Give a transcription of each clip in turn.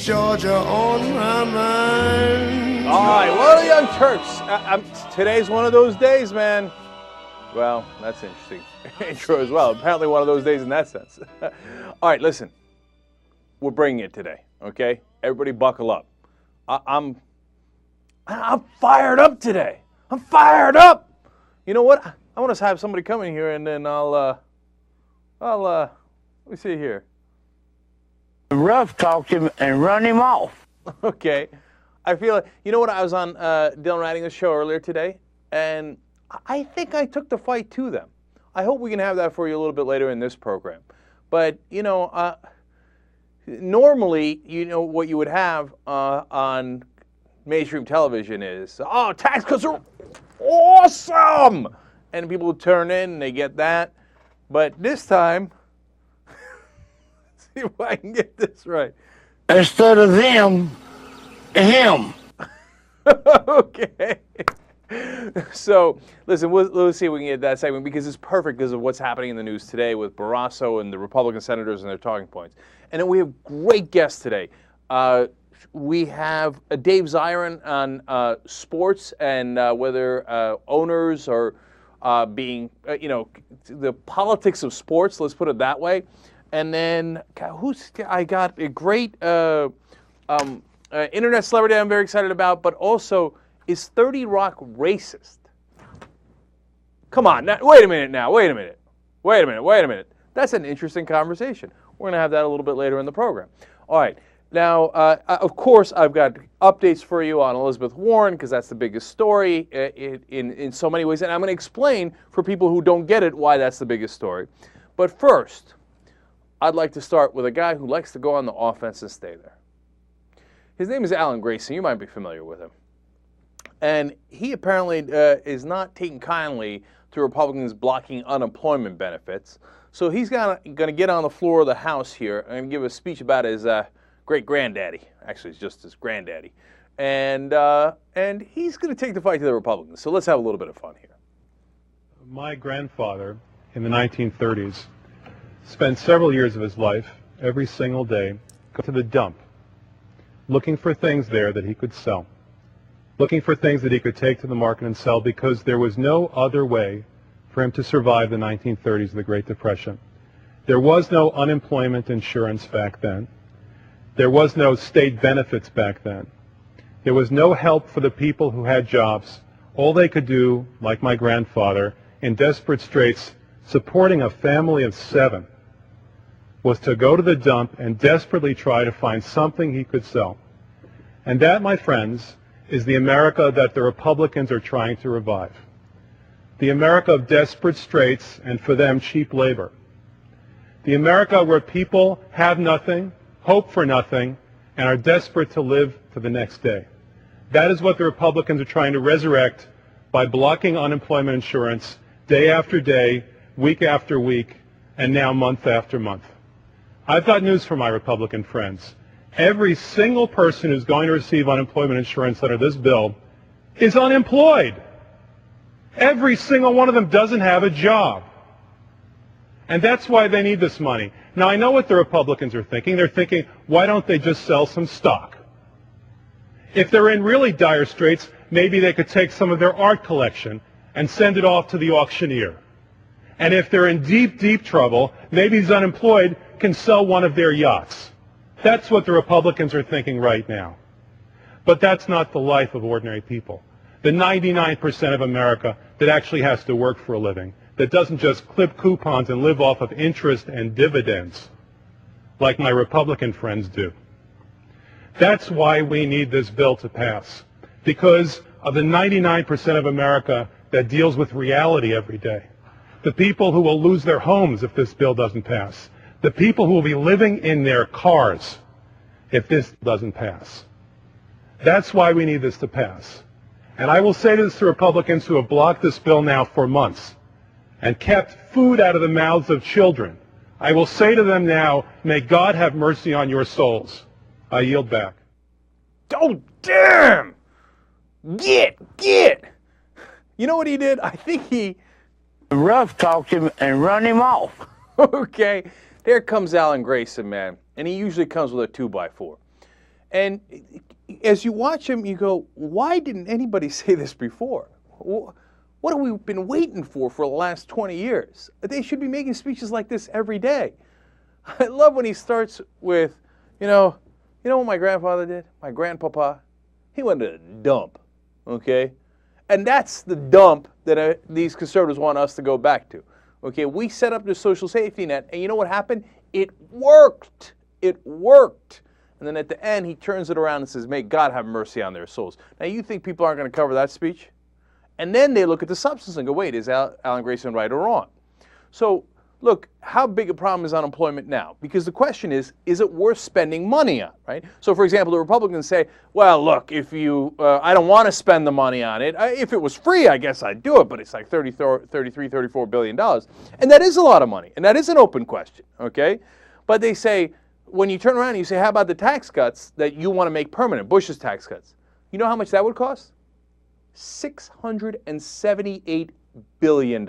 Keeps Georgia on my mind. All right, well, the Young Turks. Today's one of those days, man. Well, that's an interesting intro as well. Apparently one of those days in that sense. All right, listen. We're bringing it today, okay? Everybody buckle up. I'm fired up today. I'm fired up. You know what? I want to have somebody come in here and then I'll let me see here. Rough talk him and run him off. Okay. I feel like, you know what? I was on Dylan Ratting's show earlier today, and I think I took the fight to them. I hope we can have that for you a little bit later in this program. But, you know, normally, you know, what you would have on mainstream television is, oh, tax cuts are awesome! And people would turn in and they get that. But this time, let's see if I can get this right. Instead of them, him. Okay. So, listen, let's see if we can get that segment because it's perfect because of what's happening in the news today with Barrasso and the Republican senators and their talking points. And then we have great guests today. We have Dave Zirin on sports and whether owners are being, you know, the politics of sports, let's put it that way. And then, I got a great internet celebrity I'm very excited about, but also, is 30 Rock racist? Come on, now, wait a minute. That's an interesting conversation. We're going to have that a little bit later in the program. All right. Now, of course, I've got updates for you on Elizabeth Warren because that's the biggest story in so many ways. And I'm going to explain for people who don't get it why that's the biggest story. But first, I'd like to start with a guy who likes to go on the offense and stay there. His name is Alan Grayson. You might be familiar with him. And he apparently is not taking kindly to Republicans blocking unemployment benefits. So he's going to get on the floor of the House here and give a speech about his great-granddaddy. Actually, it's just his granddaddy. And he's going to take the fight to the Republicans. So let's have a little bit of fun here. My grandfather in the 1930s spent several years of his life, every single day, going to the dump, looking for things there that he could sell, looking for things that he could take to the market and sell because there was no other way for him to survive the 1930s, the Great Depression. There was no unemployment insurance back then. There was no state benefits back then. There was no help for the people who had jobs. All they could do, like my grandfather, in desperate straits, supporting a family of 7, was to go to the dump and desperately try to find something he could sell. And that, my friends, is the America that the Republicans are trying to revive. The America of desperate straits and, for them, cheap labor. The America where people have nothing, hope for nothing, and are desperate to live to the next day. That is what the Republicans are trying to resurrect by blocking unemployment insurance day after day, week after week, and now month after month. I've got news for my Republican friends. Every single person who's going to receive unemployment insurance under this bill is unemployed. Every single one of them doesn't have a job. And that's why they need this money. Now, I know what the Republicans are thinking. They're thinking, why don't they just sell some stock? If they're in really dire straits, maybe they could take some of their art collection and send it off to the auctioneer. And if they're in deep, deep trouble, maybe these unemployed can sell one of their yachts. That's what the Republicans are thinking right now. But that's not the life of ordinary people. The 99% of America that actually has to work for a living, that doesn't just clip coupons and live off of interest and dividends like my Republican friends do. That's why we need this bill to pass, because of the 99% of America that deals with reality every day. The people who will lose their homes if this bill doesn't pass. The people who will be living in their cars if this doesn't pass. That's why we need this to pass. And I will say this to Republicans who have blocked this bill now for months and kept food out of the mouths of children. I will say to them now, may God have mercy on your souls. I yield back. Oh, damn! Get! You know what he did? I think he... Rough talked him and run him off. Okay, there comes Alan Grayson, man. And he usually comes with a 2x4. And as you watch him, you go, why didn't anybody say this before? What have we been waiting for the last 20 years? They should be making speeches like this every day. I love when he starts with, you know what my grandfather did? My grandpapa, he went to the dump, okay? And that's the dump that these conservatives want us to go back to. Okay, we set up this social safety net, and you know what happened? It worked. It worked. And then at the end, he turns it around and says, may God have mercy on their souls. Now, you think people aren't going to cover that speech? And then they look at the substance and go, wait, is Alan Grayson right or wrong? So, look, how big a problem is unemployment now? Because the question is it worth spending money on, right? So, for example, the Republicans say, well, look, if I don't want to spend the money on it. If it was free, I guess I'd do it, but it's like $34 billion. And that is a lot of money, and that is an open question, okay? But they say, when you turn around and you say, how about the tax cuts that you want to make permanent, Bush's tax cuts? You know how much that would cost? $678 billion.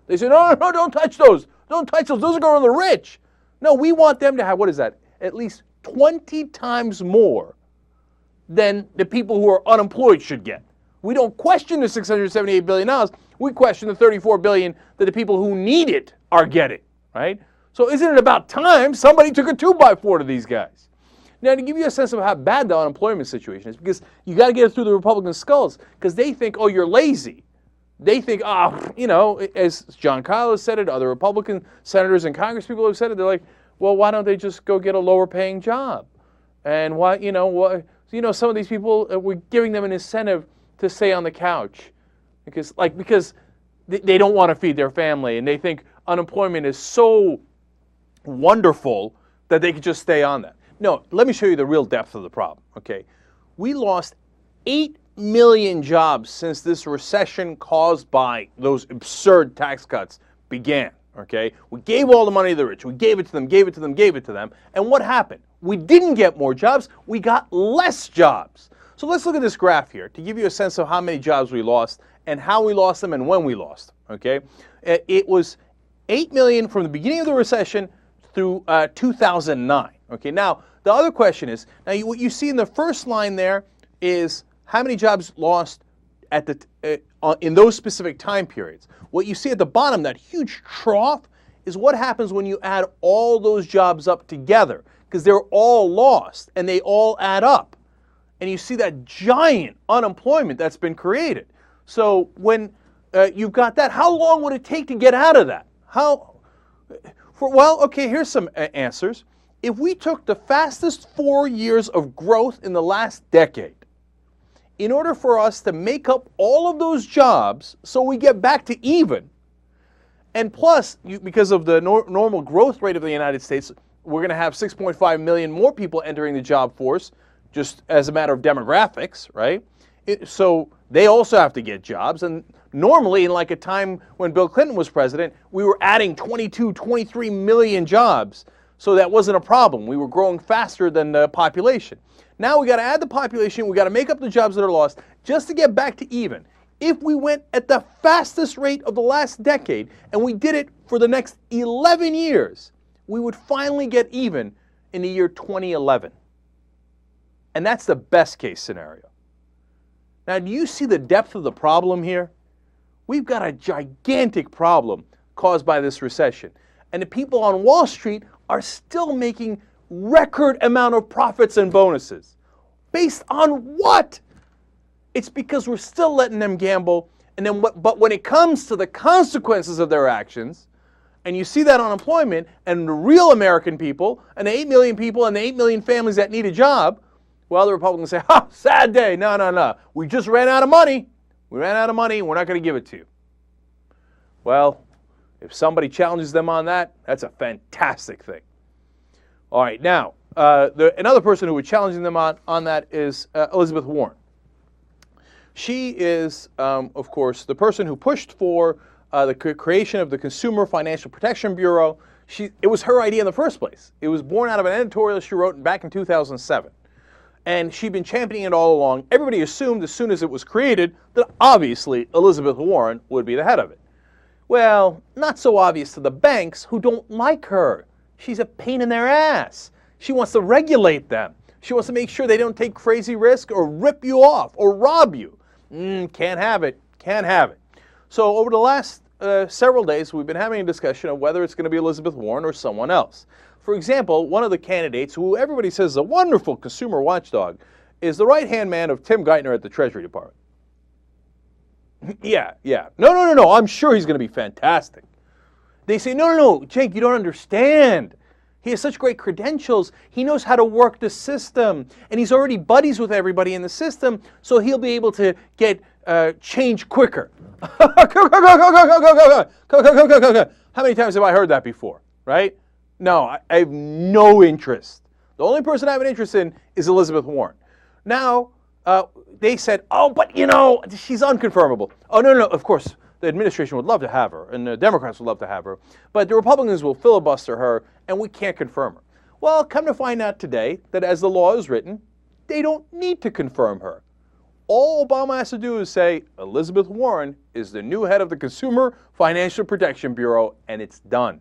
They say, no, don't touch those. Don't touch those. Those are going to the rich. No, we want them to have, what is that? At least 20 times more than the people who are unemployed should get. We don't question the $678 billion. We question the $34 billion that the people who need it are getting, right? So isn't it about time somebody took a 2x4 to these guys? Now, to give you a sense of how bad the unemployment situation is, because you got to get it through the Republican skulls, because they think, oh, you're lazy. They think, as John Kyle has said it, other Republican senators and Congress people have said it, they're like, well, why don't they just go get a lower paying job? And why, some of these people, we're giving them an incentive to stay on the couch because they don't want to feed their family, and they think unemployment is so wonderful that they could just stay on that. No, let me show you the real depth of the problem, okay? We lost 8 million jobs since this recession caused by those absurd tax cuts began, okay? We gave all the money to the rich. We gave it to them, gave it to them, gave it to them. And what happened? We didn't get more jobs. We got less jobs. So let's look at this graph here to give you a sense of how many jobs we lost and how we lost them and when we lost them, okay? It was 8 million from the beginning of the recession through 2009, okay? Now, the other question is, what you see in the first line there is how many jobs lost at in those specific time periods. What you see at the bottom, that huge trough, is what happens when you add all those jobs up together, because they're all lost and they all add up. And you see that giant unemployment that's been created. So when you've got that, how long would it take to get out of that? Here's some answers. If we took the fastest 4 years of growth in the last decade, in order for us to make up all of those jobs so we get back to even, and plus, because of the normal growth rate of the United States, we're going to have 6.5 million more people entering the job force just as a matter of demographics, right? So they also have to get jobs. And normally, in like a time when Bill Clinton was president, we were adding 22, 23 million jobs. So that wasn't a problem. We were growing faster than the population. Now we got to add the population. We got to make up the jobs that are lost just to get back to even. If we went at the fastest rate of the last decade and we did it for the next 11 years, we would finally get even in the year 2011. And that's the best case scenario. Now, do you see the depth of the problem here? We've got a gigantic problem caused by this recession. And the people on Wall Street are still making record amount of profits and bonuses. Based on what? It's because we're still letting them gamble. And then but when it comes to the consequences of their actions, and you see that unemployment and the real American people and the 8 million people and the 8 million families that need a job, well, the Republicans say, sad day. No. We just ran out of money. We ran out of money. We're not going to give it to you. Well, if somebody challenges them on that, that's a fantastic thing. All right, now, another person who was challenging them on that is Elizabeth Warren. She is, of course, the person who pushed for the creation of the Consumer Financial Protection Bureau. It was her idea in the first place. It was born out of an editorial she wrote back in 2007. And she'd been championing it all along. Everybody assumed as soon as it was created that obviously Elizabeth Warren would be the head of it. Well, not so obvious to the banks who don't like her. She's a pain in their ass. She wants to regulate them. She wants to make sure they don't take crazy risks or rip you off or rob you. Can't have it. Can't have it. So over the last several days, we've been having a discussion of whether it's going to be Elizabeth Warren or someone else. For example, one of the candidates, who everybody says is a wonderful consumer watchdog, is the right-hand man of Tim Geithner at the Treasury Department. Yeah. No. I'm sure he's going to be fantastic. They say, no, Jake, you don't understand. He has such great credentials. He knows how to work the system. And he's already buddies with everybody in the system, so he'll be able to get change quicker. How many times have I heard that before, right? No, I have no interest. The only person I have an interest in is Elizabeth Warren. Now, they said, but she's unconfirmable. Oh, no, of course, the administration would love to have her, and the Democrats would love to have her, but the Republicans will filibuster her, and we can't confirm her. Well, come to find out today that as the law is written, they don't need to confirm her. All Obama has to do is say, Elizabeth Warren is the new head of the Consumer Financial Protection Bureau, and it's done.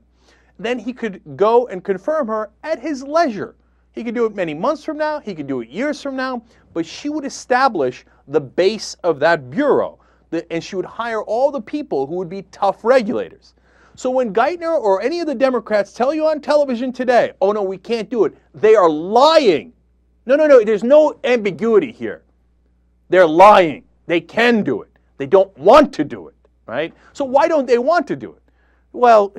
Then he could go and confirm her at his leisure. He could do it many months from now, he could do it years from now, but she would establish the base of that bureau, and she would hire all the people who would be tough regulators. So when Geithner or any of the Democrats tell you on television today, oh no, we can't do it, they are lying. No, there's no ambiguity here. They're lying. They can do it. They don't want to do it, right? So why don't they want to do it? Well,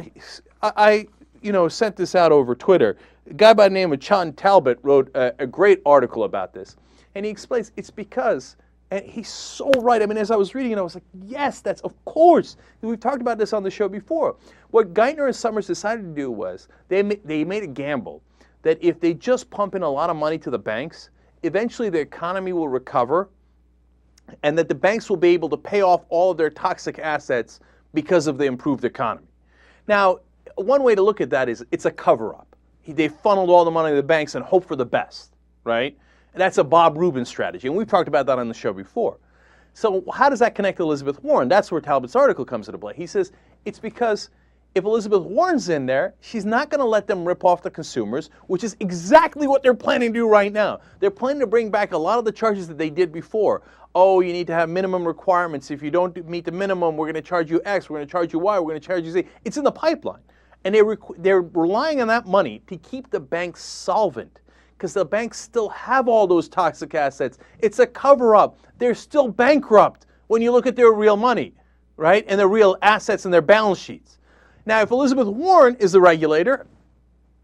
I sent this out over Twitter. A guy by the name of John Talbot wrote a great article about this. And he explains it's because, and he's so right. I mean, as I was reading it, I was like, yes, that's of course. We've talked about this on the show before. What Geithner and Summers decided to do was they made a gamble that if they just pump in a lot of money to the banks, eventually the economy will recover and that the banks will be able to pay off all of their toxic assets because of the improved economy. Now, one way to look at that is it's a cover-up. They funneled all the money to the banks and hope for the best, right? And that's a Bob Rubin strategy, and we've talked about that on the show before. So how does that connect to Elizabeth Warren? That's where Talbot's article comes into play. He says it's because if Elizabeth Warren's in there, she's not going to let them rip off the consumers, which is exactly what they're planning to do right now. They're planning to bring back a lot of the charges that they did before. Oh, you need to have minimum requirements. If you don't meet the minimum, we're going to charge you X, we're going to charge you Y, we're going to charge you Z. It's in the pipeline. And they're relying on that money to keep the banks solvent because the banks still have all those toxic assets. It's a cover-up. They're still bankrupt when you look at their real money, right, and their real assets and their balance sheets. Now, if Elizabeth Warren is the regulator,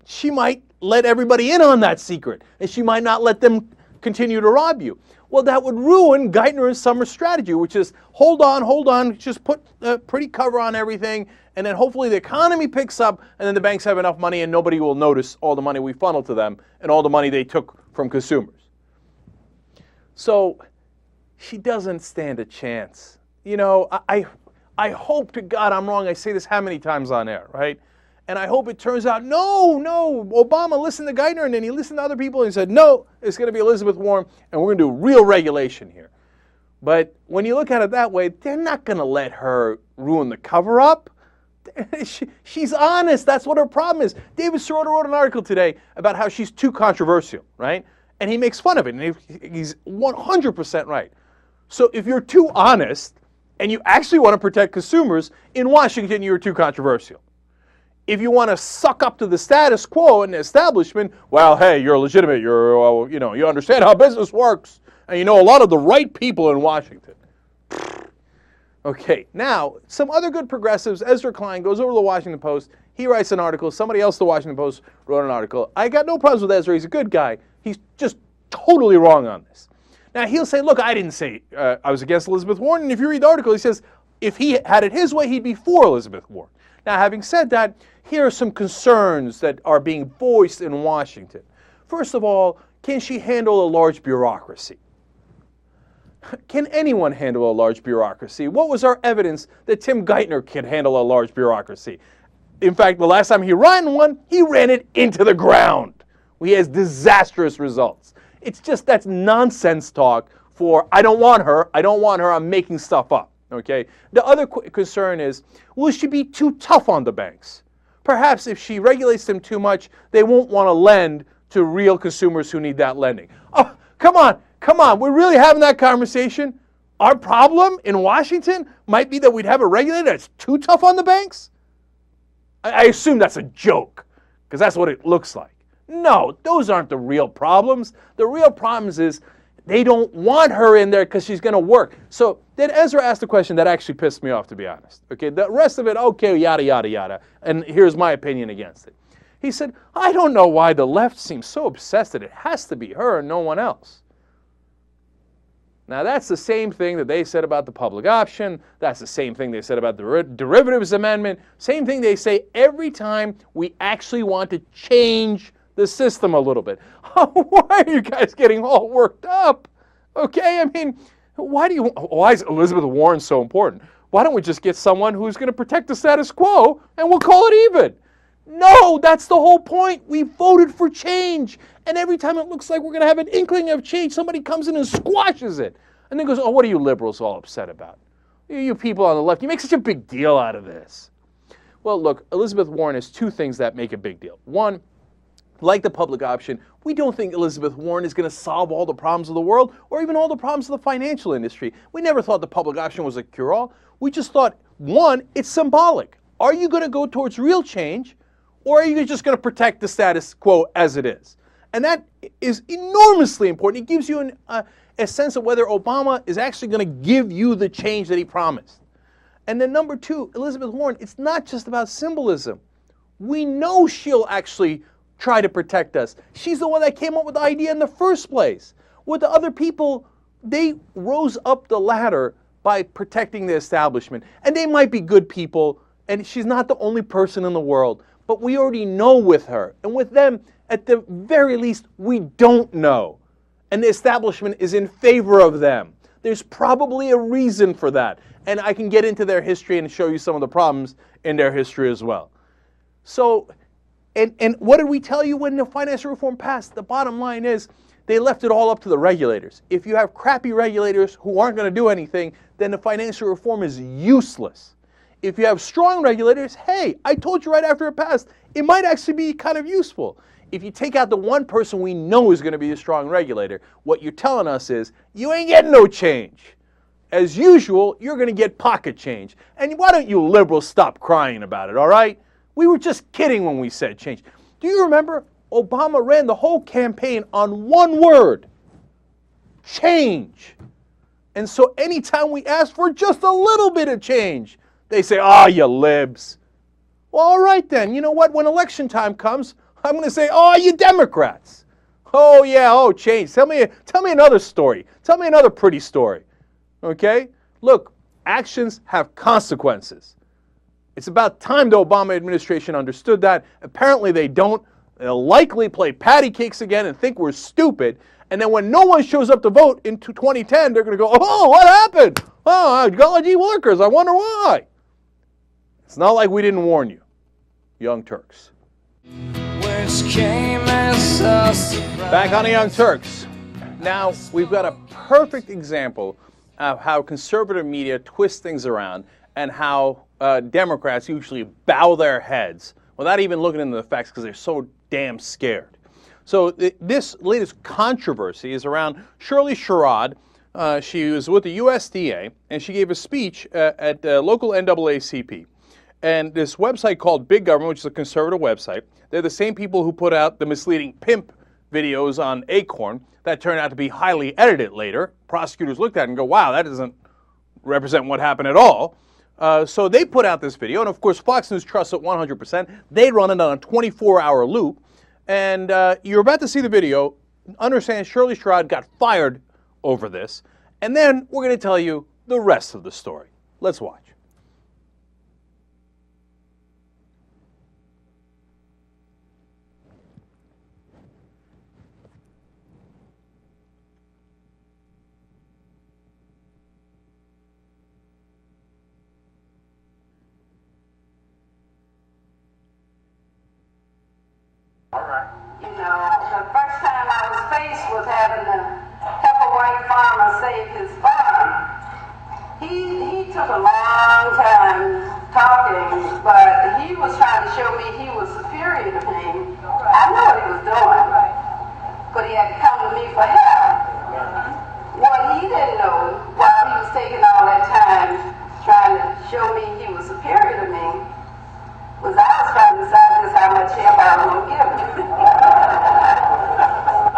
she might let everybody in on that secret, and she might not let them continue to rob you. Well, that would ruin Geithner and Summers' strategy, which is hold on, just put a pretty cover on everything, and then hopefully the economy picks up, and then the banks have enough money and nobody will notice all the money we funneled to them and all the money they took from consumers. So she doesn't stand a chance. I hope to God I'm wrong. I say this how many times on air, right? And I hope it turns out, no, Obama listened to Geithner and then he listened to other people and he said, no, it's going to be Elizabeth Warren and we're going to do real regulation here. But when you look at it that way, they're not going to let her ruin the cover-up. She's honest. That's what her problem is. David Sirota wrote an article today about how she's too controversial, right? And he makes fun of it, and he's 100% right. So if you're too honest and you actually want to protect consumers, in Washington you're too controversial. If you want to suck up to the status quo and the establishment, well, hey, you're legitimate. You understand how business works, and you know a lot of the right people in Washington. Okay, now, some other good progressives, Ezra Klein goes over to the Washington Post. He writes an article. Somebody else at the Washington Post wrote an article. I got no problems with Ezra. He's a good guy. He's just totally wrong on this. Now, he'll say, look, I didn't say I was against Elizabeth Warren. And if you read the article, he says if he had it his way, he'd be for Elizabeth Warren. Now, having said that, here are some concerns that are being voiced in Washington. First of all, can she handle a large bureaucracy? Can anyone handle a large bureaucracy? What was our evidence that Tim Geithner can handle a large bureaucracy? In fact, the last time he ran one, he ran it into the ground. He has disastrous results. It's just that's nonsense talk for I don't want her, I'm making stuff up. Okay. The other concern is, will she be too tough on the banks? Perhaps if she regulates them too much, they won't want to lend to real consumers who need that lending. Oh, come on. We're really having that conversation? Our problem in Washington might be that we'd have a regulator that's too tough on the banks? I assume that's a joke, because that's what it looks like. No, those aren't the real problems. The real problems is they don't want her in there because she's going to work. So then Ezra asked a question that actually pissed me off, to be honest. Okay, the rest of it, okay, yada, yada, yada. And here's my opinion against it. He said, I don't know why the left seems so obsessed that it has to be her and no one else. Now, that's the same thing that they said about the public option. That's the same thing they said about the derivatives amendment. Same thing they say every time we actually want to change the system a little bit. Why are you guys getting all worked up? Okay, I mean, why is Elizabeth Warren so important? Why don't we just get someone who's going to protect the status quo and we'll call it even? No, that's the whole point. We voted for change. And every time it looks like we're going to have an inkling of change, somebody comes in and squashes it. And then goes, oh, what are you liberals all upset about? You people on the left, you make such a big deal out of this. Well, look, Elizabeth Warren has two things that make a big deal. One, like the public option, we don't think Elizabeth Warren is going to solve all the problems of the world or even all the problems of the financial industry. We never thought the public option was a cure-all. We just thought, one, it's symbolic. Are you going to go towards real change, or are you just going to protect the status quo as it is? And that is enormously important. It gives you a sense of whether Obama is actually going to give you the change that he promised. And then number two, Elizabeth Warren, it's not just about symbolism. We know she'll actually try to protect us. She's the one that came up with the idea in the first place. With the other people, they rose up the ladder by protecting the establishment. And they might be good people, and she's not the only person in the world. But we already know with her. And with them, at the very least, we don't know. And the establishment is in favor of them. There's probably a reason for that. And I can get into their history and show you some of the problems in their history as well. So, and what did we tell you when the financial reform passed? The bottom line is they left it all up to the regulators. If you have crappy regulators who aren't going to do anything, then the financial reform is useless. If you have strong regulators, hey, I told you right after it passed, it might actually be kind of useful. If you take out the one person we know is going to be a strong regulator, what you're telling us is, you ain't getting no change. As usual, you're going to get pocket change. And why don't you liberals stop crying about it, all right? We were just kidding when we said change. Do you remember Obama ran the whole campaign on one word, change. And so anytime we ask for just a little bit of change, they say, oh, you libs. Well, all right then. You know what? When election time comes, I'm going to say, oh, you Democrats. Oh, yeah, oh, change. Tell me another story. Tell me another pretty story. Okay? Look, actions have consequences. It's about time the Obama administration understood that. Apparently they don't. They'll likely play patty cakes again and think we're stupid. And then when no one shows up to vote in 2010, they're going to go, oh, what happened? Oh, gully workers, I wonder why. It's not like we didn't warn you, Young Turks. Back on the Young Turks. Now, we've got a perfect example of how conservative media twists things around and how Democrats usually bow their heads without even looking into the facts because they're so damn scared. So this latest controversy is around Shirley Sherrod. She was with the USDA, and she gave a speech at the local NAACP. And this website called Big Government, which is a conservative website, they're the same people who put out the misleading pimp videos on Acorn that turned out to be highly edited later. Prosecutors looked at it and go, wow, that doesn't represent what happened at all. So they put out this video, and of course Fox News trusts it 100%. They run it on a 24-hour loop. And you're about to see the video. Understand Shirley Sherrod got fired over this. And then we're going to tell you the rest of the story. Let's watch. You know, the first time I was faced with having to help a white farmer save his farm, he took a long time talking, but he was trying to show me he was superior to me. I knew what he was doing. but he had to come to me for help. What he didn't know, while he was taking all that time trying to show me he was superior to me, was I was trying to decide just how much help I was going to give him.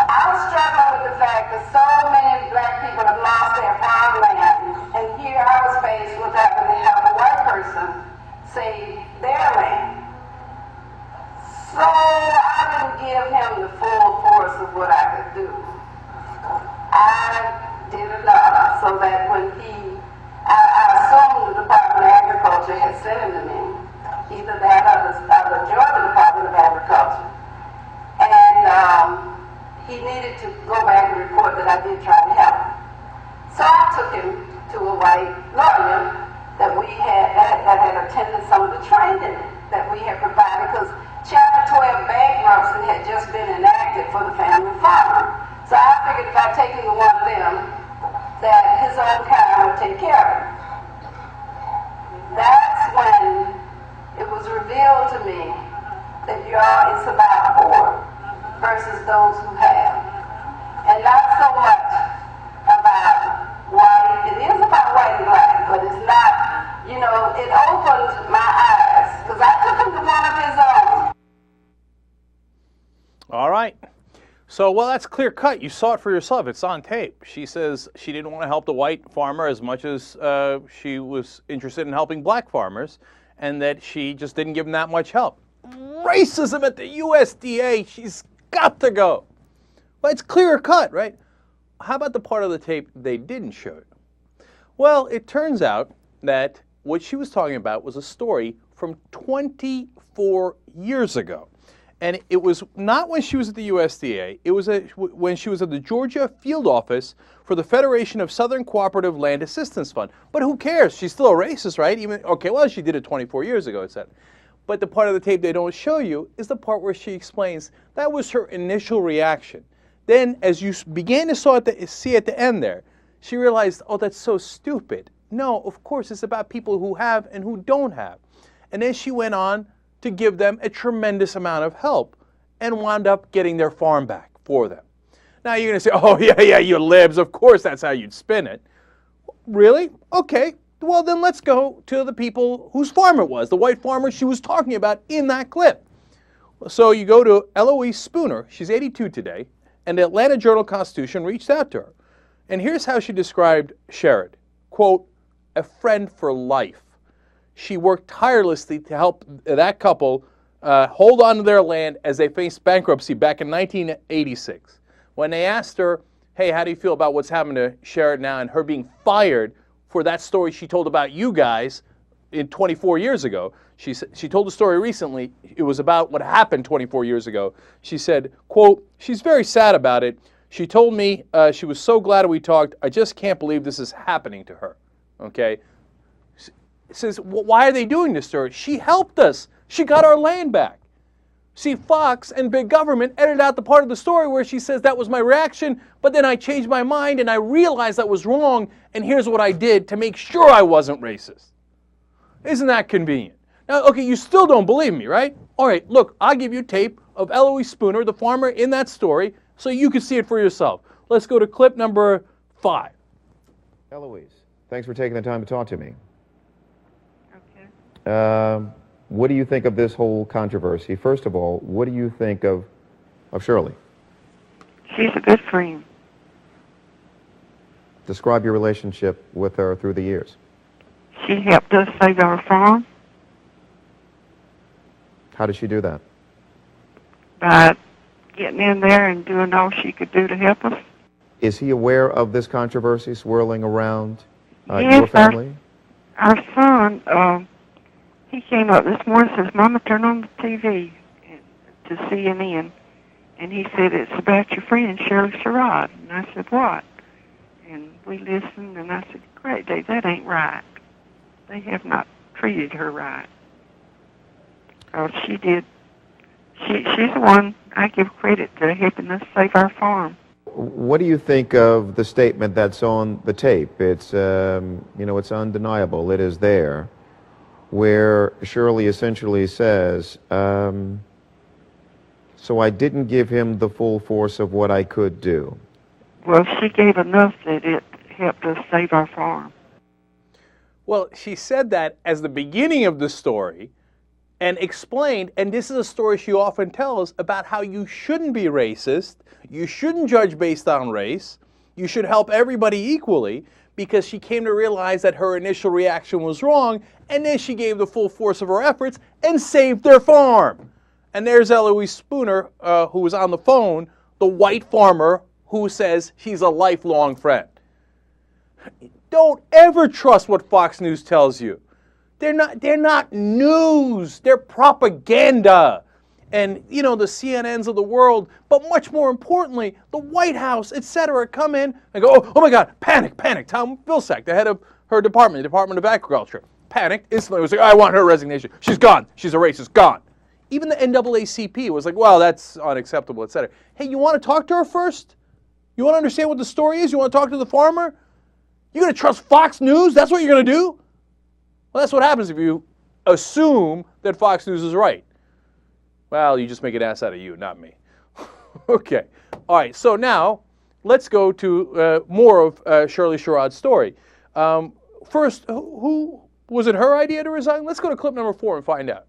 I was struggling with the fact that so many black people have lost their farmland, and here I was faced with having to help a white person save their land. So I didn't give him the full force of what I could do. I did enough so that when I assumed the Department of Agriculture had sent him to me, either that or the Georgia Department of Agriculture, and he needed to go back and report that I did try to help him. So I took him to a white lawyer that had attended some of the training that we had provided, because Chapter 12 bankruptcy had just been enacted for the family farmer. So I figured if I take him to one of them, that his own kind would take care of him. That's when it was revealed to me that it's about poor versus those who have. And not so much about white. It is about white and black, but it's not, it opened my eyes, because I took him to one of his own. All right. So, well, that's clear cut. You saw it for yourself. It's on tape. She says she didn't want to help the white farmer as much as she was interested in helping black farmers, and that she just didn't give them that much help. Racism at the USDA. She's got to go. Well, it's clear cut, right? How about the part of the tape they didn't show you? Well, it turns out that what she was talking about was a story from 24 years ago. And it was not when she was at the USDA. It was when she was at the Georgia field office for the Federation of Southern Cooperative Land Assistance Fund. But who cares? She's still a racist, right? Well, she did it 24 years ago, it said. But the part of the tape they don't show you is the part where she explains that was her initial reaction. Then, as you began to see at the end there, she realized, oh, that's so stupid. No, of course, it's about people who have and who don't have. And then she went on to give them a tremendous amount of help and wound up getting their farm back for them. Now you're going to say, oh, yeah, you libs, of course that's how you'd spin it. Really? Okay, well then let's go to the people whose farm it was, the white farmer she was talking about in that clip. So you go to Eloise Spooner, she's 82 today, and the Atlanta Journal-Constitution reached out to her. And here's how she described Sherrod, quote, a friend for life. She worked tirelessly to help that couple hold on to their land as they faced bankruptcy back in 1986. When they asked her, hey, how do you feel about what's happened to Sherrod now and her being fired for that story she told about you guys in 24 years ago, she told the story recently. It was about what happened 24 years ago. She said, quote, she's very sad about it. She told me she was so glad we talked. I just can't believe this is happening to her. Okay? Says, well, why are they doing this to her? She helped us. She got our land back. See, Fox and big government edited out the part of the story where she says that was my reaction, but then I changed my mind and I realized that was wrong, and here's what I did to make sure I wasn't racist. Isn't that convenient? Now, okay, you still don't believe me, right? All right, look, I'll give you tape of Eloise Spooner, the farmer in that story, so you can see it for yourself. Let's go to clip number 5. Eloise, thanks for taking the time to talk to me. Okay. What do you think of this whole controversy? First of all, what do you think of Shirley? She's a good friend. Describe your relationship with her through the years. She helped us save our farm How did she do that? by getting in there and doing all she could do to help us. Is he aware of this controversy swirling around Yes, your family? Our son, he came up this morning and says, Mama, turn on the TV to CNN. And he said, it's about your friend, Shirley Sherrod. And I said, what? And we listened, and I said, great day, that ain't right. They have not treated her right. She did. She's the one I give credit to helping us save our farm. What do you think of the statement that's on the tape? It's, it's undeniable. It is there, where Shirley essentially says, So I didn't give him the full force of what I could do. Well, she gave enough that it helped us save our farm. Well, she said that as the beginning of the story and explained, and this is a story she often tells, about how you shouldn't be racist, you shouldn't judge based on race, you should help everybody equally, because she came to realize that her initial reaction was wrong, and then she gave the full force of her efforts and saved their farm. And there's Eloise Spooner, who was on the phone, the white farmer who says he's a lifelong friend. Don't ever trust what Fox News tells you. They're not news. They're propaganda. And, you know, the CNNs of the world, but much more importantly, the White House, etc., come in and go, oh my God, panic. Tom Vilsack, the head of her department, the Department of Agriculture, panicked instantly. Was like, I want her resignation. She's gone. She's a racist. Gone. Even the NAACP was like, well, that's unacceptable, etc. Hey, you want to talk to her first? You want to understand what the story is? You want to talk to the farmer? You're going to trust Fox News? That's what you're going to do? Well, that's what happens if you assume that Fox News is right. Well, you just make an ass out of you, not me. Okay. All right. So now let's go to more of Shirley Sherrod's story. First, who was it her idea to resign? Let's go to clip number 4 and find out.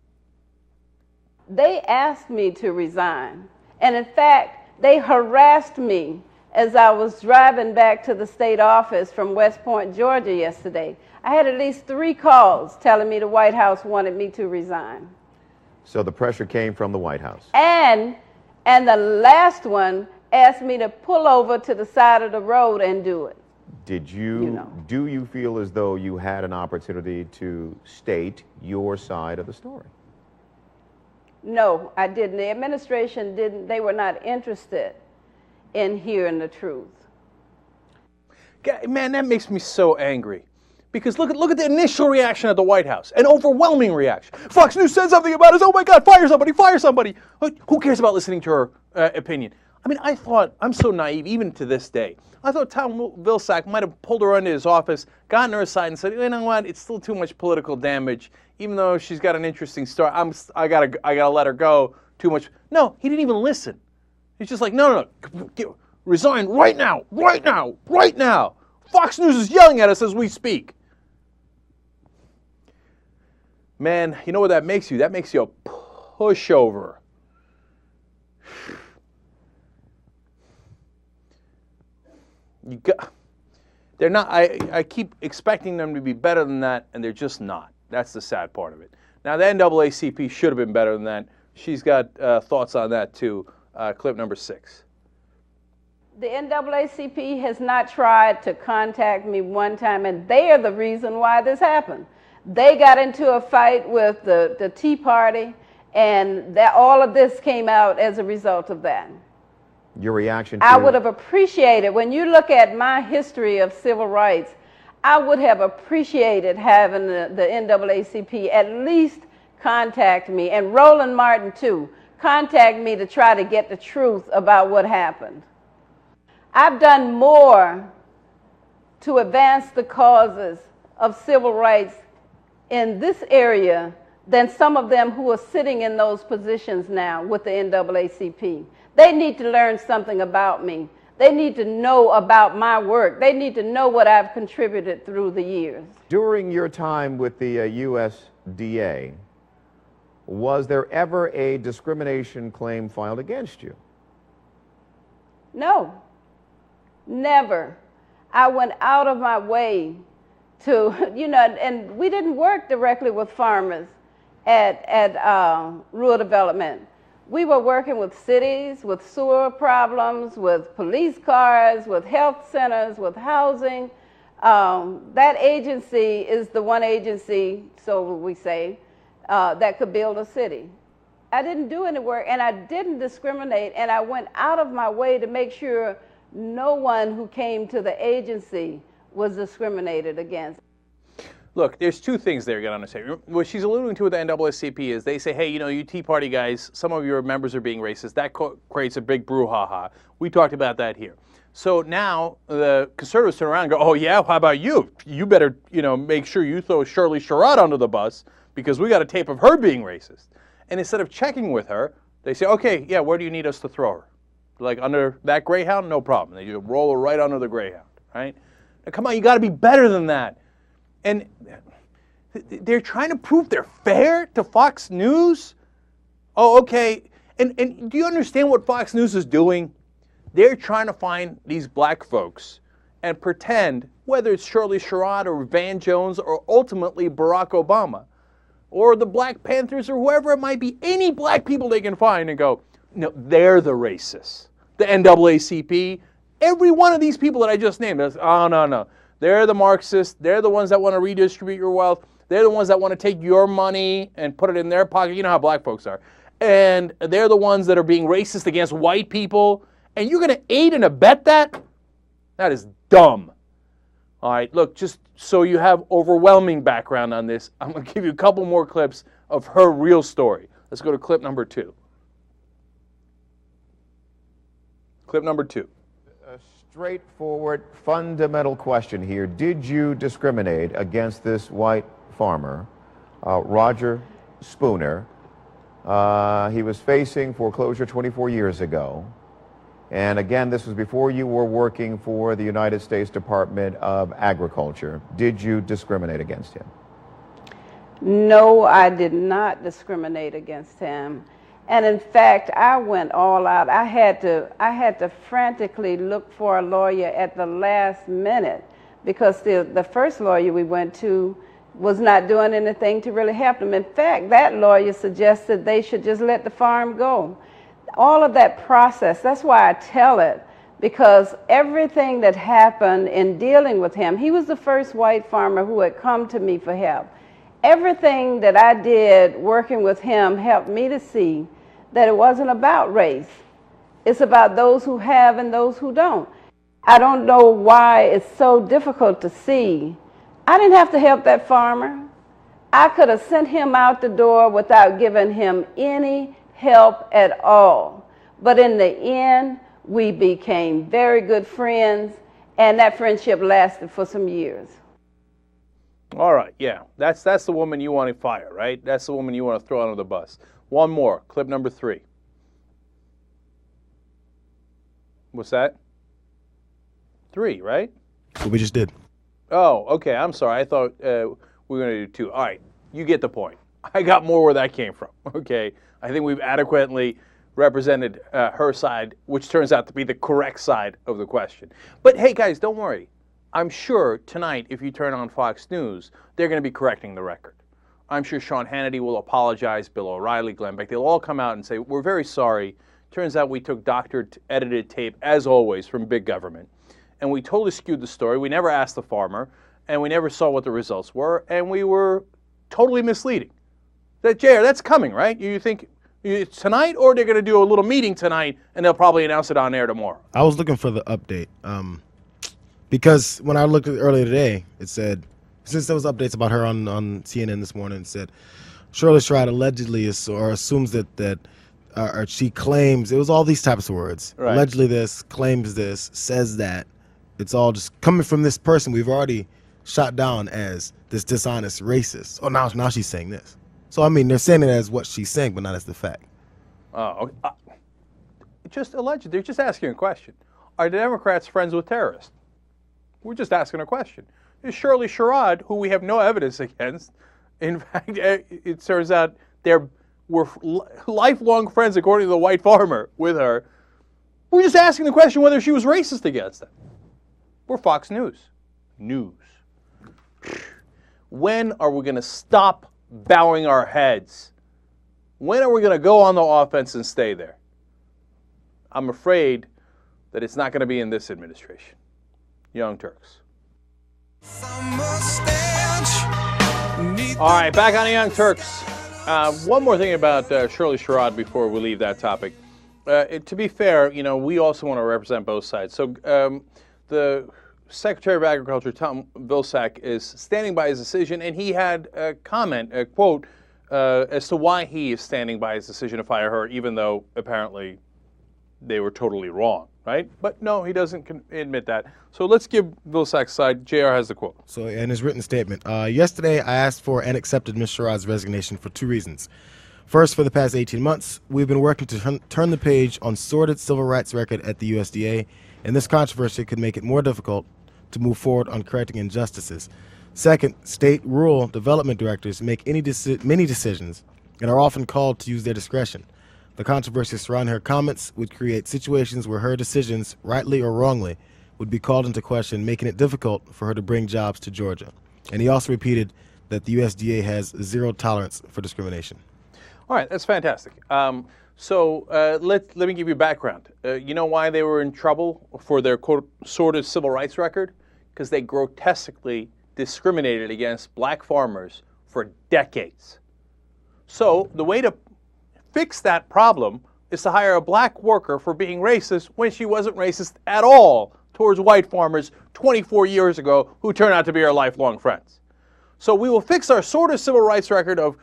They asked me to resign. And in fact, they harassed me as I was driving back to the state office from West Point, Georgia yesterday. I had at least 3 calls telling me the White House wanted me to resign. So the pressure came from the White House. And the last one asked me to pull over to the side of the road and do it. Did you, do you feel as though you had an opportunity to state your side of the story? No, I didn't. The administration didn't. They were not interested in hearing the truth. Man, that makes me so angry. Because look at the initial reaction at the White House, an overwhelming reaction. Fox News said something about us. Oh my God, fire somebody. Who cares about listening to her opinion? I mean, I thought, I'm so naive even to this day. I thought Tom Vilsack might have pulled her into his office, gotten her aside and said, you know what, it's still too much political damage. Even though she's got an interesting story, I gotta let her go. Too much. No, he didn't even listen. He's just like, no, resign right now. Fox News is yelling at us as we speak. Man, you know what that makes you? That makes you a pushover. They're not. I keep expecting them to be better than that, and they're just not. That's the sad part of it. Now, the NAACP should have been better than that. She's got thoughts on that too. Clip number 6. The NAACP has not tried to contact me one time, and they are the reason why this happened. They got into a fight with the Tea Party, and all of this came out as a result of that. Your reaction to... I would have appreciated, when you look at my history of civil rights, I would have appreciated having the NAACP at least contact me, and Roland Martin too, contact me to try to get the truth about what happened. I've done more to advance the causes of civil rights in this area than some of them who are sitting in those positions now with the NAACP. They need to learn something about me. They need to know about my work. They need to know what I've contributed through the years. During your time with the USDA, was there ever a discrimination claim filed against you? No, never. I went out of my way to, and we didn't work directly with farmers at rural development. We were working with cities, with sewer problems, with police cars, with health centers, with housing. That agency is the one agency, so we say, that could build a city. I didn't do any work, and I didn't discriminate, and I went out of my way to make sure no one who came to the agency was discriminated against. Look, there's 2 things there you got to understand. What she's alluding to with the NAACP is they say, hey, you Tea Party guys, some of your members are being racist. That creates a big brouhaha. We talked about that here. So now the conservatives turn around and go, oh yeah, how about you? You better, make sure you throw Shirley Sherrod under the bus because we got a tape of her being racist. And instead of checking with her, They say, okay, yeah, where do you need us to throw her? Like under that Greyhound? No problem. They just roll her right under the Greyhound, right? Now, come on, you got to be better than that. And they're trying to prove they're fair to Fox News? Oh, okay. And do you understand what Fox News is doing? They're trying to find these black folks and pretend, whether it's Shirley Sherrod or Van Jones or ultimately Barack Obama or the Black Panthers or whoever it might be, any black people they can find and go, no, they're the racists. The NAACP, every one of these people that I just named, oh, no. They're the Marxists. They're the ones that want to redistribute your wealth. They're the ones that want to take your money and put it in their pocket. You know how black folks are. And they're the ones that are being racist against white people. And you're going to aid and abet that? That is dumb. All right, look, just so you have overwhelming background on this, I'm going to give you a couple more clips of her real story. Let's go to clip number 2. Clip number 2. A straightforward, fundamental question here. Did you discriminate against this white farmer, Roger Spooner? He was facing foreclosure 24 years ago. And again, this was before you were working for the United States Department of Agriculture. Did you discriminate against him? No, I did not discriminate against him. And in fact, I went all out. I had to frantically look for a lawyer at the last minute because the first lawyer we went to was not doing anything to really help them. In fact, that lawyer suggested they should just let the farm go. All of that process, that's why I tell it, because everything that happened in dealing with him, he was the first white farmer who had come to me for help. Everything that I did working with him helped me to see that it wasn't about race. It's about those who have and those who don't. I don't know why it's so difficult to see. I didn't have to help that farmer. I could have sent him out the door without giving him any help at all. But in the end, we became very good friends, and that friendship lasted for some years. All right, yeah. That's the woman you want to fire, right? That's the woman you want to throw under the bus. One more, clip number 3. What's that? 3, right? What we just did. Oh, okay, I'm sorry. I thought we were going to do 2. All right, you get the point. I got more where that came from, okay? I think we've adequately represented her side, which turns out to be the correct side of the question. But hey, guys, don't worry. I'm sure tonight, if you turn on Fox News, they're going to be correcting the record. I'm sure Sean Hannity will apologize, Bill O'Reilly, Glenn Beck. They'll all come out and say, we're very sorry. Turns out we took doctored, edited tape, as always, from big government. And we totally skewed the story. We never asked the farmer, and we never saw what the results were, and we were totally misleading. JR, that's coming, right? You think it's tonight, or they're going to do a little meeting tonight, and they'll probably announce it on air tomorrow? I was looking for the update because when I looked at it earlier today, it said, since there was updates about her on CNN this morning, it said Shirley Sherrod allegedly assumes that or she claims, it was all these types of words. Right. Allegedly this, claims this, says that. It's all just coming from this person we've already shot down as this dishonest racist. Oh, now she's saying this. So, I mean, they're saying it as what she's saying, but not as the fact. Oh, okay. Just alleged. They're just asking a question. Are the Democrats friends with terrorists? We're just asking a question. Is Shirley Sherrod, who we have no evidence against, in fact, it turns out we're lifelong friends, according to the white farmer, with her. We're just asking the question whether she was racist against them. We're Fox News. When are we going to stop bowing our heads? When are we going to go on the offense and stay there? I'm afraid that it's not going to be in this administration. Young Turks. All right, back on the Young Turks. One more thing about Shirley Sherrod before we leave that topic. To be fair, we also want to represent both sides. So the Secretary of Agriculture, Tom Vilsack, is standing by his decision, and he had a comment, a quote, as to why he is standing by his decision to fire her, even though apparently they were totally wrong, right? But no, he doesn't admit that. So let's give Vilsack's side. JR has the quote. So in his written statement, yesterday I asked for and accepted Ms. Sherrod's resignation for 2 reasons. First, for the past 18 months, we've been working to turn the page on sordid civil rights record at the USDA, and this controversy could make it more difficult to move forward on correcting injustices. Second, state rural development directors make many decisions and are often called to use their discretion. The controversy surrounding her comments would create situations where her decisions, rightly or wrongly, would be called into question, making it difficult for her to bring jobs to Georgia. And he also repeated that the USDA has zero tolerance for discrimination. All right, that's fantastic. Let me give you background. You know why they were in trouble for their quote sordid civil rights record? Because they grotesquely discriminated against black farmers for decades. So the way to fix that problem is to hire a black worker for being racist when she wasn't racist at all towards white farmers 24 years ago who turned out to be our lifelong friends. So we will fix our sordid civil rights record of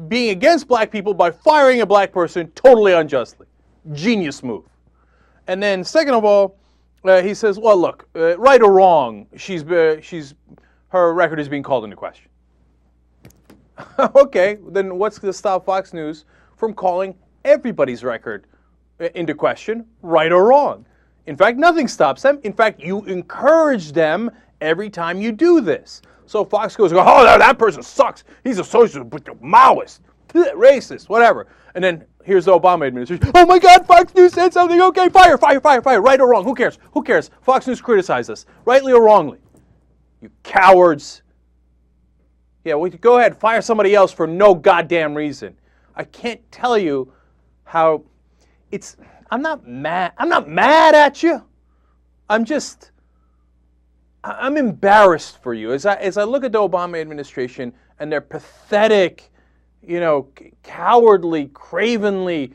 being against black people by firing a black person totally unjustly. Genius move. And then second of all, he says, well, look, right or wrong, her record is being called into question. Okay, then what's to stop Fox News from calling everybody's record into question, right or wrong? In fact, nothing stops them. In fact, you encourage them every time you do this. So Fox goes, oh, that person sucks. He's a socialist, Maoist, racist, whatever. And then here's the Obama administration. Oh my God, Fox News said something. Okay, fire. Right or wrong? Who cares? Who cares? Fox News criticized us, rightly or wrongly. You cowards. Yeah, go ahead, fire somebody else for no goddamn reason. I can't tell you how I'm not mad at you. I'm embarrassed for you as I look at the Obama administration and their pathetic, cowardly, cravenly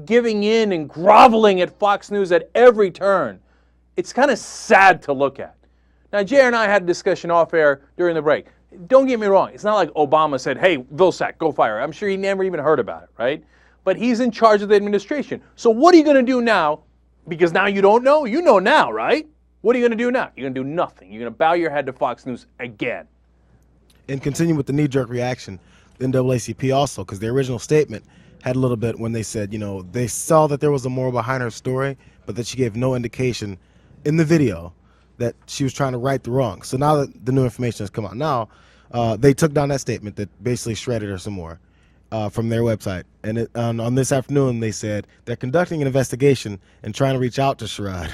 giving in and groveling at Fox News at every turn. It's kind of sad to look at. Now, Jay and I had a discussion off air during the break. Don't get me wrong. It's not like Obama said, hey, Vilsack, go fire her. I'm sure he never even heard about it, right? But he's in charge of the administration. So what are you going to do now? Because now you don't know? You know now, right? What are you going to do now? You're going to do nothing. You're going to bow your head to Fox News again. And continue with the knee-jerk reaction, the NAACP also, because the original statement had a little bit when they said, they saw that there was a moral behind her story, but that she gave no indication in the video that she was trying to right the wrong. So now that the new information has come out now, they took down that statement that basically shredded her some more from their website. And on this afternoon, they said they're conducting an investigation and trying to reach out to Sherrod.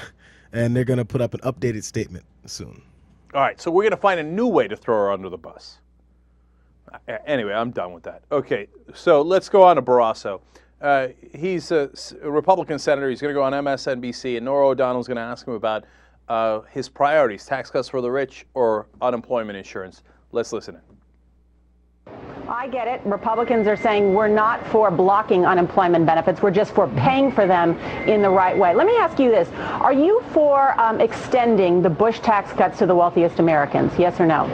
And they're going to put up an updated statement soon. All right, so we're going to find a new way to throw her under the bus. Anyway, I'm done with that. Okay, so let's go on to Barrasso. He's a Republican senator. He's going to go on MSNBC, and Norah O'Donnell's going to ask him about his priorities, tax cuts for the rich or unemployment insurance. Let's listen in. I get it. Republicans are saying we're not for blocking unemployment benefits. We're just for paying for them in the right way. Let me ask you this. Are you for extending the Bush tax cuts to the wealthiest Americans? Yes or no?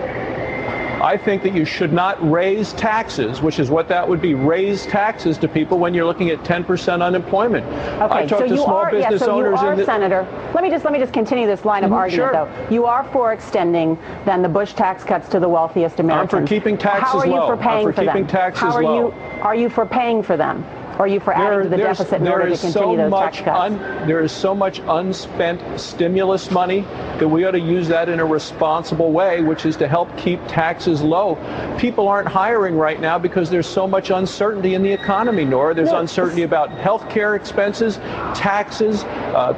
I think that you should not raise taxes, which is what that would be, raise taxes to people when you're looking at 10% unemployment. Okay, I talked to small business owners you are, Senator. Let me just continue this line of argument, sure. though. You are for extending then the Bush tax cuts to the wealthiest Americans. I'm for keeping taxes low. How are you for paying for them? Taxes low. Are you for paying for them? Or are you for adding to the deficit in order to continue those tax cuts? There is so much unspent stimulus money that we ought to use that in a responsible way, which is to help keep taxes low. People aren't hiring right now because there's so much uncertainty in the economy, Nora. There's uncertainty about health care expenses, taxes,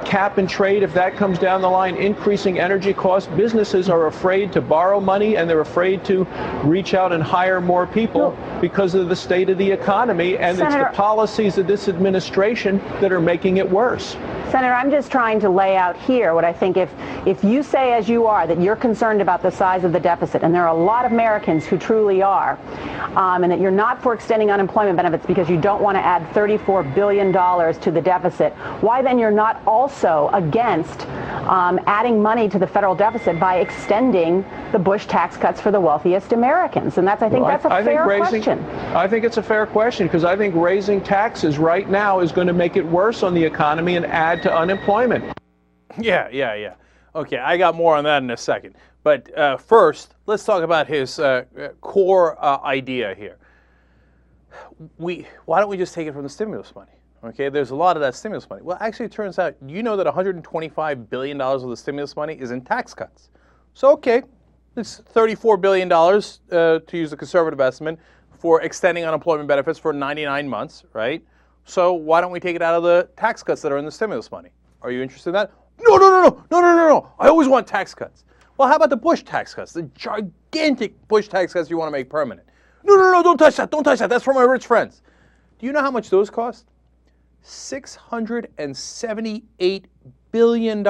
cap and trade, if that comes down the line, increasing energy costs. Businesses are afraid to borrow money, and they're afraid to reach out and hire more people because of the state of the economy, and Senator, it's the policies of this administration that are making it worse. Senator, I'm just trying to lay out here what I think if you say, as you are, that you're concerned about the size of the deficit, and there are a lot of Americans who truly are, and that you're not for extending unemployment benefits because you don't want to add $34 billion to the deficit, why then you're not also against adding money to the federal deficit by extending the Bush tax cuts for the wealthiest Americans? And that's, I think that's a fair question. I think it's a fair question because I think raising taxes right now is going to make it worse on the economy and add to unemployment. Yeah. Okay, I got more on that in a second. But first, let's talk about his core idea here. why don't we just take it from the stimulus money? Okay, there's a lot of that stimulus money. Well, actually, it turns out, you know that $125 billion of the stimulus money is in tax cuts. So, okay, it's $34 billion, to use the conservative estimate, for extending unemployment benefits for 99 months, right? So why don't we take it out of the tax cuts that are in the stimulus money? Are you interested in that? No. I always want tax cuts. Well, how about the Bush tax cuts, the gigantic Bush tax cuts you want to make permanent? No, don't touch that. Don't touch that. That's for my rich friends. Do you know how much those cost? $678 billion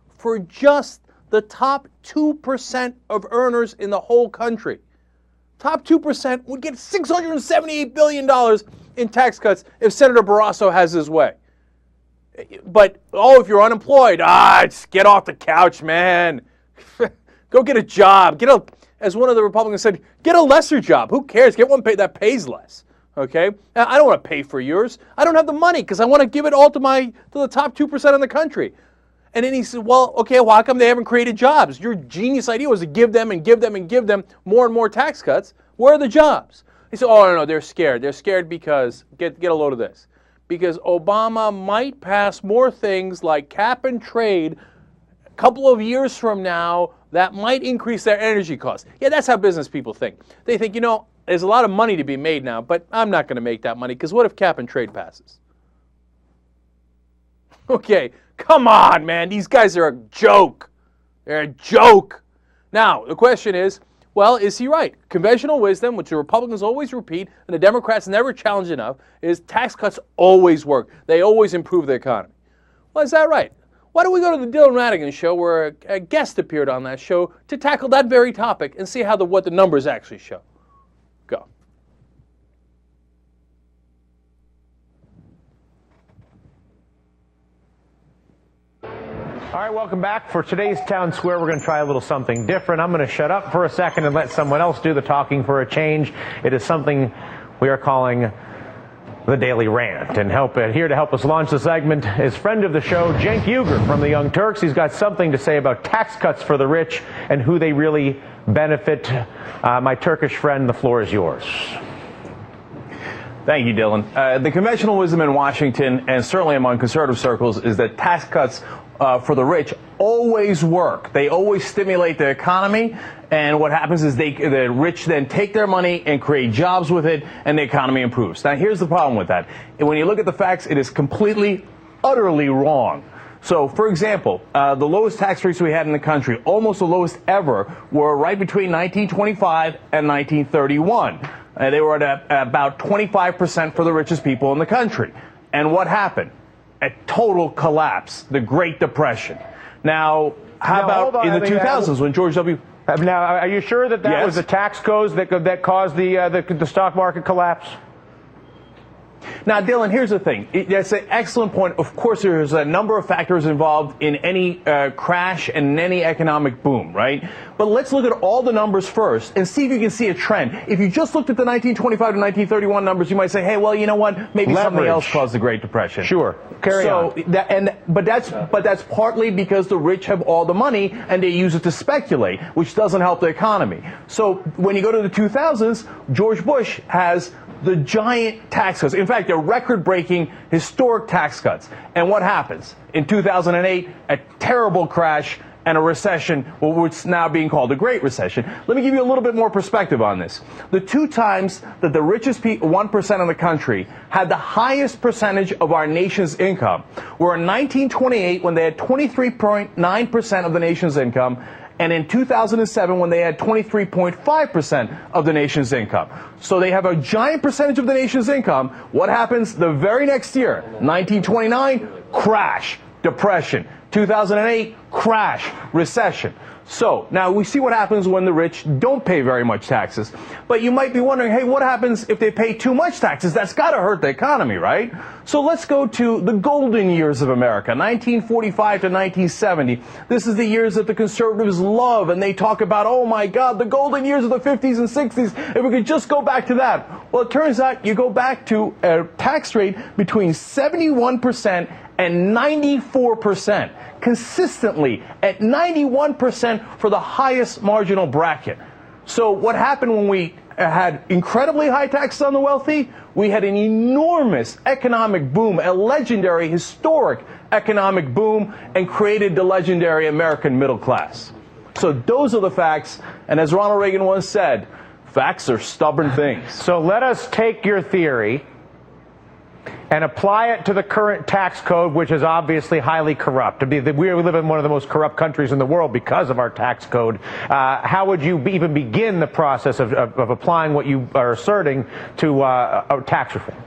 for just the top 2% of earners in the whole country. Top 2% would get $678 billion in tax cuts if Senator Barrasso has his way. But, if you're unemployed, just get off the couch, man. Go get a job. As one of the Republicans said, get a lesser job. Who cares? Get one that pays less. Okay? I don't want to pay for yours. I don't have the money because I want to give it all to the top 2% in the country. And then he said, how come they haven't created jobs? Your genius idea was to give them more and more tax cuts. Where are the jobs? He said, no, they're scared. They're scared because, get a load of this, because Obama might pass more things like cap and trade a couple of years from now that might increase their energy costs. Yeah, that's how business people think. They think, there's a lot of money to be made now, but I'm not going to make that money because what if cap and trade passes? Okay, come on, man. These guys are a joke. They're a joke. Now, the question is, is he right? Conventional wisdom, which the Republicans always repeat and the Democrats never challenge enough, is tax cuts always work. They always improve the economy. Well, is that right? Why don't we go to the Dylan Ratigan show where a guest appeared on that show to tackle that very topic and see what the numbers actually show. Go. All right, welcome back. For today's Town Square, we're going to try a little something different. I'm going to shut up for a second and let someone else do the talking for a change. It is something we are calling the Daily Rant. And here to help us launch the segment is friend of the show, Cenk Uygur from the Young Turks. He's got something to say about tax cuts for the rich and who they really benefit. My Turkish friend, the floor is yours. Thank you, Dylan. The conventional wisdom in Washington, and certainly among conservative circles, is that tax cuts for the rich always work. They always stimulate the economy, and what happens is the rich then take their money and create jobs with it, and the economy improves. Now, here's the problem with that. When you look at the facts, it is completely, utterly wrong. So, for example, the lowest tax rates we had in the country, almost the lowest ever, were right between 1925 and 1931. They were at about 25% for the richest people in the country. And what happened? A total collapse, the Great Depression. Now, how about in the 2000s when George W. Now, are you sure that was the tax codes that caused the stock market collapse? Now, Dylan, here's the thing. That's an excellent point. Of course, there's a number of factors involved in any crash and in any economic boom, right? But let's look at all the numbers first and see if you can see a trend. If you just looked at the 1925 to 1931 numbers, you might say, hey, well, you know what? Maybe something else caused the Great Depression. Sure. Carry on. But that's partly because the rich have all the money and they use it to speculate, which doesn't help the economy. So when you go to the 2000s, George Bush has the giant tax cuts. In fact, they're record-breaking, historic tax cuts. And what happens? In 2008, a terrible crash and a recession, what's now being called a Great Recession. Let me give you a little bit more perspective on this. The two times that the richest 1% of the country had the highest percentage of our nation's income were in 1928 when they had 23.9% of the nation's income, and in 2007 when they had 23.5% of the nation's income. So they have a giant percentage of the nation's income. What happens the very next year? 1929, crash, depression. 2008, crash, recession. So now we see what happens when the rich don't pay very much taxes. But you might be wondering, hey, what happens if they pay too much taxes? That's got to hurt the economy, right? So let's go to the golden years of America, 1945 to 1970. This is the years that the conservatives love, and they talk about, oh my God, the golden years of the 50s and 60s. If we could just go back to that. Well, it turns out you go back to a tax rate between 71% and 94%, consistently at 91% for the highest marginal bracket. So what happened when we had incredibly high taxes on the wealthy, we had an enormous economic boom, a legendary, historic economic boom, and created the legendary American middle class. So those are the facts, and as Ronald Reagan once said, facts are stubborn things. So let us take your theory and apply it to the current tax code, which is obviously highly corrupt. We live in one of the most corrupt countries in the world because of our tax code. How would you even begin the process of applying what you are asserting to tax reform?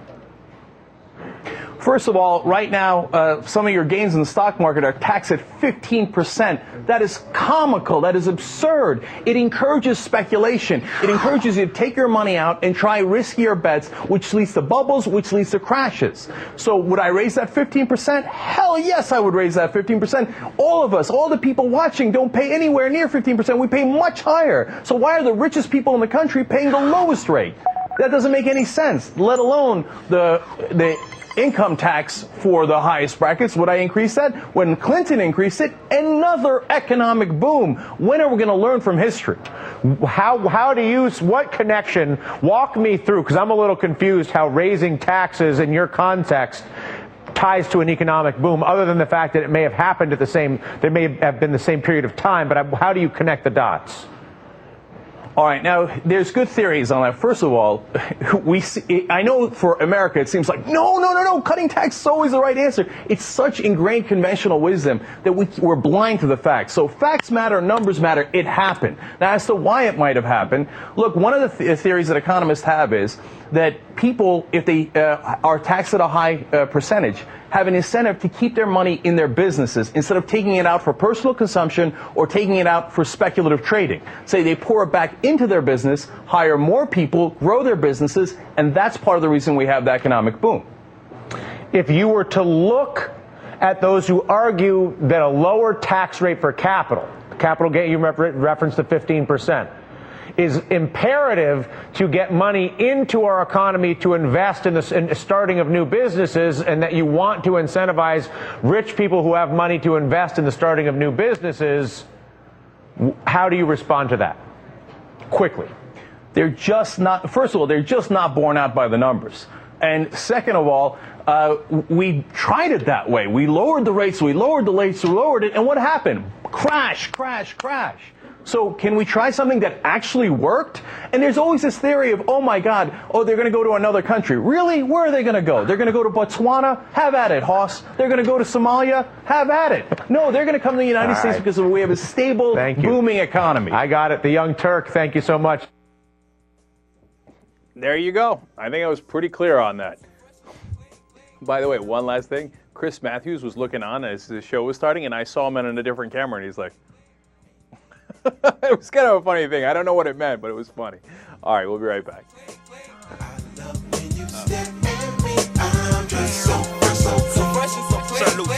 First of all, right now, some of your gains in the stock market are taxed at 15%. That is comical. That is absurd. It encourages speculation. It encourages you to take your money out and try riskier bets, which leads to bubbles, which leads to crashes. So would I raise that 15%? Hell yes, I would raise that 15%. All of us, all the people watching don't pay anywhere near 15%. We pay much higher. So why are the richest people in the country paying the lowest rate? That doesn't make any sense, let alone the income tax for the highest brackets. Would I increase that? When Clinton increased it, another economic boom. When are we going to learn from history? How do you, what connection, walk me through, because I'm a little confused how raising taxes in your context ties to an economic boom, other than the fact that it may have happened at the same, they may have been the same period of time, but how do you connect the dots? All right, now, there's good theories on that. First of all, I know for America it seems like, no, cutting tax is always the right answer. It's such ingrained conventional wisdom that we're blind to the facts. So facts matter, numbers matter, it happened. Now, as to why it might have happened, look, one of the theories that economists have is that people, if they are taxed at a high percentage, have an incentive to keep their money in their businesses instead of taking it out for personal consumption or taking it out for speculative trading. Say they pour it back into their business, hire more people, grow their businesses, and that's part of the reason we have the economic boom. If you were to look at those who argue that a lower tax rate for capital gain, you referenced the 15%, is imperative to get money into our economy to invest in the starting of new businesses, and that you want to incentivize rich people who have money to invest in the starting of new businesses, how do you respond to that? Quickly. They're just not, first of all, they're just not borne out by the numbers. And second of all, we tried it that way. We lowered the rates, we lowered it, and what happened? Crash, crash, crash. So can we try something that actually worked? And there's always this theory of, oh my God, they're going to go to another country. Really? Where are they going to go? They're going to go to Botswana? Have at it, Hoss. They're going to go to Somalia? Have at it. No, they're going to come to the United States because we have a stable, booming economy. I got it. The Young Turk, thank you so much. There you go. I think I was pretty clear on that. By the way, one last thing. Chris Matthews was looking on as the show was starting, and I saw him in a different camera, and he's like, it was kind of a funny thing. I don't know what it meant, but it was funny. All right, we'll be right back. Salute